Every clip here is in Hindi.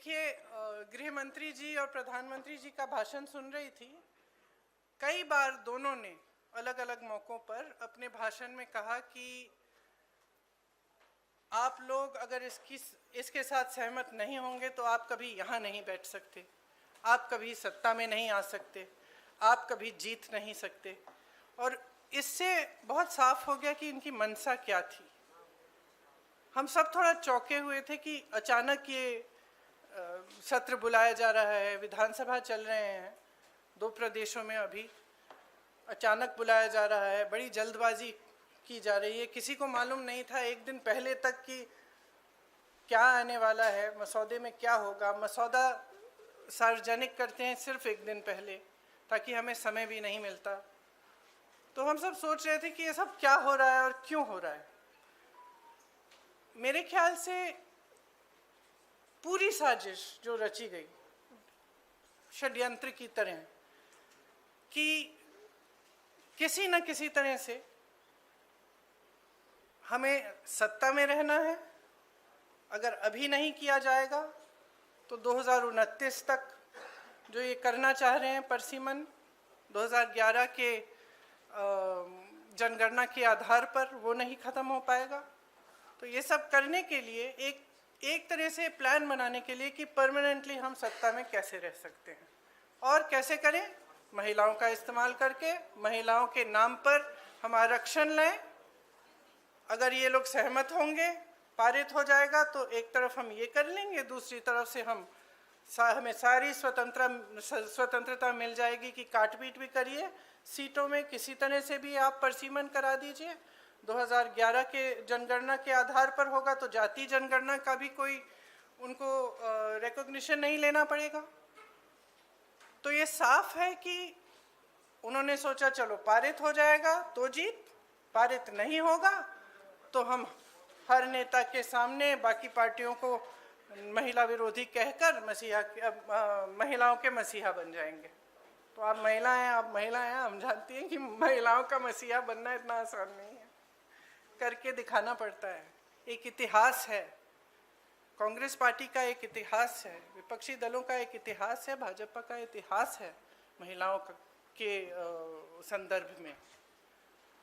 देखिए, गृह मंत्री जी और प्रधानमंत्री जी का भाषण सुन रही थी। कई बार दोनों ने अलग अलग मौक़ों पर अपने भाषण में कहा कि आप लोग अगर इसके साथ सहमत नहीं होंगे तो आप कभी यहाँ नहीं बैठ सकते, आप कभी सत्ता में नहीं आ सकते, आप कभी जीत नहीं सकते। और इससे बहुत साफ हो गया कि इनकी मंशा क्या थी। हम सब थोड़ा चौंके हुए थे कि अचानक ये सत्र बुलाया जा रहा है, विधानसभा चल रहे हैं 2 प्रदेशों में, अभी अचानक बुलाया जा रहा है, बड़ी जल्दबाजी की जा रही है। किसी को मालूम नहीं था एक दिन पहले तक कि क्या आने वाला है, मसौदे में क्या होगा। मसौदा सार्वजनिक करते हैं सिर्फ एक दिन पहले, ताकि हमें समय भी नहीं मिलता। तो हम सब सोच रहे थे कि ये सब क्या हो रहा है और क्यों हो रहा है। मेरे ख्याल से पूरी साजिश जो रची गई षड्यंत्र की तरह, कि किसी न किसी तरह से हमें सत्ता में रहना है। अगर अभी नहीं किया जाएगा तो 2029 तक जो ये करना चाह रहे हैं परसीमन, 2011 के जनगणना के आधार पर वो नहीं ख़त्म हो पाएगा। तो ये सब करने के लिए एक तरह से प्लान बनाने के लिए कि परमानेंटली हम सत्ता में कैसे रह सकते हैं और कैसे करें। महिलाओं का इस्तेमाल करके महिलाओं के नाम पर हम आरक्षण लें। अगर ये लोग सहमत होंगे, पारित हो जाएगा, तो एक तरफ हम ये कर लेंगे, दूसरी तरफ से हमें सारी स्वतंत्रता मिल जाएगी कि काट पीट भी करिए सीटों में, किसी तरह से भी आप परसीमन करा दीजिए। 2011 के जनगणना के आधार पर होगा तो जाति जनगणना का भी कोई उनको रिकॉग्निशन नहीं लेना पड़ेगा। तो ये साफ है कि उन्होंने सोचा चलो पारित हो जाएगा तो जीत, पारित नहीं होगा तो हम हर नेता के सामने बाकी पार्टियों को महिला विरोधी कहकर महिलाओं के मसीहा बन जाएंगे। तो आप महिला हैं, हम जानती हैं कि महिलाओं का मसीहा बनना इतना आसान नहीं है, करके दिखाना पड़ता है। एक इतिहास है, कांग्रेस पार्टी का एक इतिहास है, विपक्षी दलों का एक इतिहास है, भाजपा का इतिहास है महिलाओं के संदर्भ में।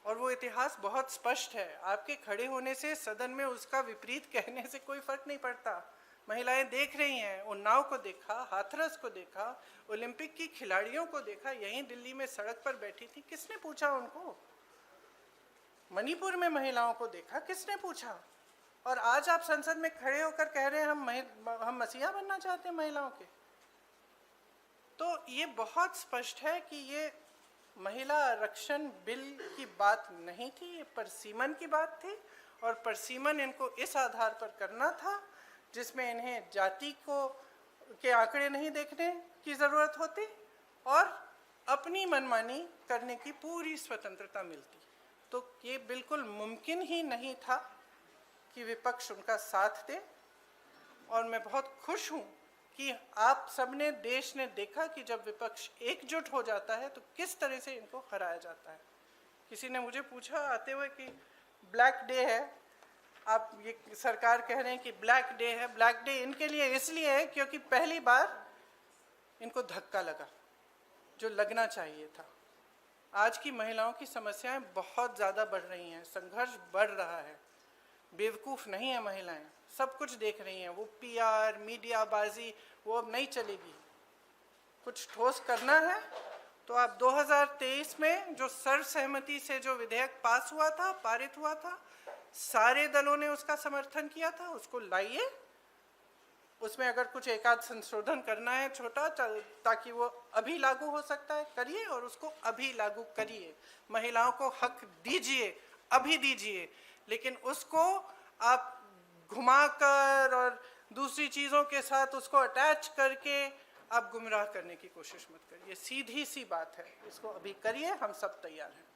और वो इतिहास बहुत स्पष्ट है। आपके खड़े होने से सदन में उसका विपरीत कहने से कोई फर्क नहीं पड़ता। महिलाएं देख रही हैं, उन्नाव को देखा, हाथरस को देखा, ओलंपिक की खिलाड़ियों को देखा, यहीं दिल्ली में सड़क पर बैठी थी, किसने पूछा उनको? मणिपुर में महिलाओं को देखा, किसने पूछा? और आज आप संसद में खड़े होकर कह रहे हैं हम मसीहा बनना चाहते हैं महिलाओं के। तो ये बहुत स्पष्ट है कि ये महिला आरक्षण बिल की बात नहीं थी, ये परसीमन की बात थी। और परसीमन इनको इस आधार पर करना था जिसमें इन्हें जाति के आंकड़े नहीं देखने की ज़रूरत होती और अपनी मनमानी करने की पूरी स्वतंत्रता मिलती। तो ये बिल्कुल मुमकिन ही नहीं था कि विपक्ष उनका साथ दे। और मैं बहुत खुश हूँ कि आप सबने, देश ने देखा कि जब विपक्ष एकजुट हो जाता है तो किस तरह से इनको हराया जाता है। किसी ने मुझे पूछा आते हुए कि ब्लैक डे है, आप ये सरकार कह रहे हैं कि ब्लैक डे है। ब्लैक डे इनके लिए इसलिए है क्योंकि पहली बार इनको धक्का लगा जो लगना चाहिए था। आज की महिलाओं की समस्याएं बहुत ज़्यादा बढ़ रही हैं, संघर्ष बढ़ रहा है। बेवकूफ़ नहीं है महिलाएं, सब कुछ देख रही हैं। वो पीआर, मीडियाबाजी वो अब नहीं चलेगी। कुछ ठोस करना है तो आप 2023 में जो सर्वसहमति से जो विधेयक पास हुआ था, पारित हुआ था, सारे दलों ने उसका समर्थन किया था, उसको लाइए। उसमें अगर कुछ एकाध संशोधन करना है छोटा, ताकि वो अभी लागू हो सकता है, करिए और उसको अभी लागू करिए। महिलाओं को हक दीजिए, अभी दीजिए, लेकिन उसको आप घुमाकर और दूसरी चीज़ों के साथ उसको अटैच करके आप गुमराह करने की कोशिश मत करिए। सीधी सी बात है, इसको अभी करिए, हम सब तैयार हैं।